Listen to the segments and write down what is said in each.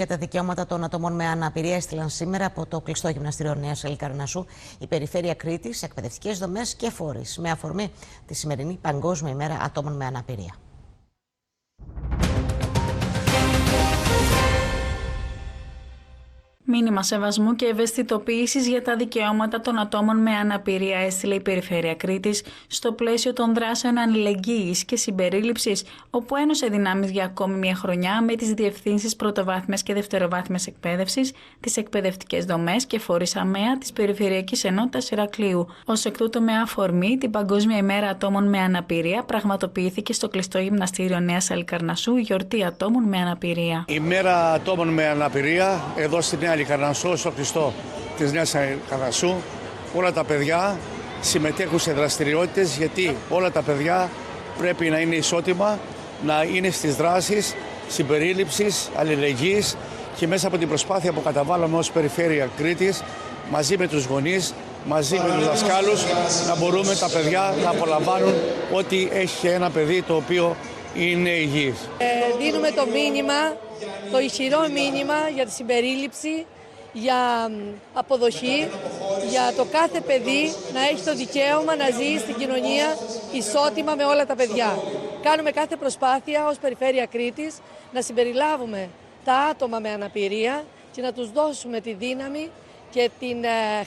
Για τα δικαιώματα των ατόμων με αναπηρία έστειλαν σήμερα από το κλειστό γυμναστήριο Νέας Χαλικαρνασσού η Περιφέρεια Κρήτης, εκπαιδευτικές δομές και φορείς, με αφορμή τη σημερινή Παγκόσμια ημέρα ατόμων με αναπηρία. Μήνυμα σεβασμού και ευαισθητοποίησης για τα δικαιώματα των ατόμων με αναπηρία έστειλε η Περιφέρεια Κρήτης στο πλαίσιο των δράσεων αλληλεγγύης και συμπερίληψης, όπου ένωσε δυνάμεις για ακόμη μια χρονιά με τις διευθύνσεις πρωτοβάθμιας και δευτεροβάθμιας εκπαίδευσης, τις εκπαιδευτικές δομές και φορείς ΑΜΕΑ της Περιφερειακής Ενότητας Ηρακλείου. Ως εκ τούτου, με αφορμή την Παγκόσμια ημέρα ατόμων με αναπηρία, πραγματοποιήθηκε στο κλειστό γυμναστήριο Νέας Χαλικαρνασσού η γιορτή ατόμων με αναπηρία. Η μέρα ατόμων με αναπηρία εδώ στη Νέα Χαλικαρνασσού, στο κλειστό της Νέας Χαλικαρνασσού, όλα τα παιδιά συμμετέχουν σε δραστηριότητες, γιατί όλα τα παιδιά πρέπει να είναι ισότιμα, να είναι στις δράσεις συμπερίληψης, αλληλεγγύης, και μέσα από την προσπάθεια που καταβάλαμε ως Περιφέρεια Κρήτης, μαζί με τους γονείς, μαζί με τους δασκάλους, να μπορούμε τα παιδιά να απολαμβάνουν ό,τι έχει ένα παιδί το οποίο είναι υγιής. Δίνουμε το μήνυμα, το ισχυρό μήνυμα για τη συμπερίληψη, για αποδοχή, για το κάθε παιδί να έχει το δικαίωμα να ζει στην κοινωνία ισότιμα με όλα τα παιδιά. Κάνουμε κάθε προσπάθεια ως Περιφέρεια Κρήτης να συμπεριλάβουμε τα άτομα με αναπηρία και να τους δώσουμε τη δύναμη και την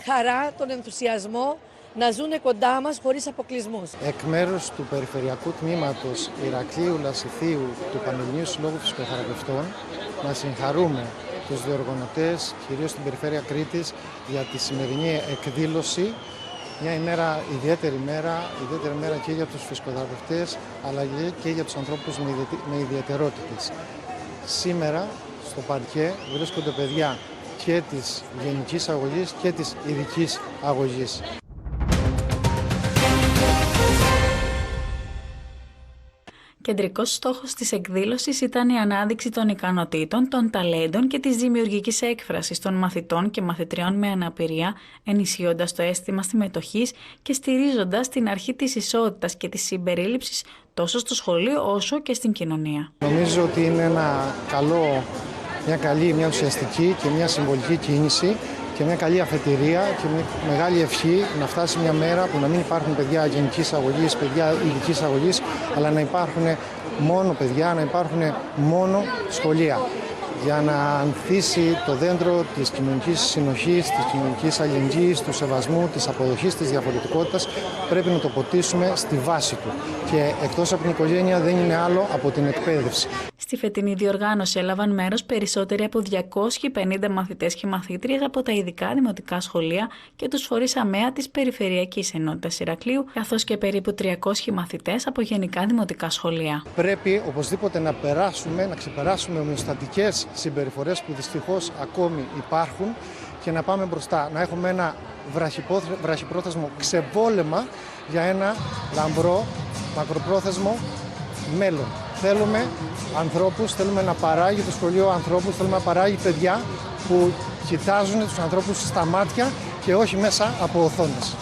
χαρά, τον ενθουσιασμό να ζουν κοντά μας χωρίς αποκλεισμούς. Εκ μέρους του Περιφερειακού Τμήματος Ηρακλείου Λασιθίου του Πανελληνίου Συλλόγου Φυσικοθεραπευτών, να συγχαρούμε τους διοργανωτές, κυρίως στην Περιφέρεια Κρήτης, για τη σημερινή εκδήλωση. Μια ιδιαίτερη μέρα και για τους φυσικοθεραπευτές, αλλά και για τους ανθρώπους με ιδιαιτερότητες. Σήμερα στο παρκέ βρίσκονται παιδιά και της γενικής αγωγής και της ειδικής αγωγής. Κεντρικός στόχος της εκδήλωσης ήταν η ανάδειξη των ικανοτήτων, των ταλέντων και της δημιουργικής έκφρασης των μαθητών και μαθητριών με αναπηρία, ενισχύοντας το αίσθημα συμμετοχής και στηρίζοντας την αρχή της ισότητας και της συμπερίληψης τόσο στο σχολείο όσο και στην κοινωνία. Νομίζω ότι είναι μια ουσιαστική και μια συμβολική κίνηση και μια καλή αφετηρία και μια μεγάλη ευχή να φτάσει μια μέρα που να μην υπάρχουν παιδιά γενικής αγωγής, παιδιά ειδικής αγωγής, αλλά να υπάρχουν μόνο παιδιά, να υπάρχουν μόνο σχολεία. Για να ανθίσει το δέντρο της κοινωνικής συνοχής, της κοινωνικής αλληλεγγύης, του σεβασμού, της αποδοχής της διαφορετικότητας, πρέπει να το ποτίσουμε στη βάση του. Και εκτός από την οικογένεια δεν είναι άλλο από την εκπαίδευση. Στη φετινή διοργάνωση έλαβαν μέρος περισσότεροι από 250 μαθητές και μαθήτριες από τα ειδικά δημοτικά σχολεία και τους φορείς ΑΜΕΑ της Περιφερειακής Ενότητας Ηρακλείου, καθώς και περίπου 300 μαθητές από γενικά δημοτικά σχολεία. Πρέπει οπωσδήποτε να ξεπεράσουμε ομοιοστατικές συμπεριφορές που δυστυχώς ακόμη υπάρχουν και να πάμε μπροστά, να έχουμε ένα βραχυπρόθεσμο ξεβόλεμα για ένα λαμπρό, μακροπρόθεσμο μέλλον. Θέλουμε ανθρώπους, θέλουμε να παράγει το σχολείο ανθρώπους, θέλουμε να παράγει παιδιά που κοιτάζουν τους ανθρώπους στα μάτια και όχι μέσα από οθόνες.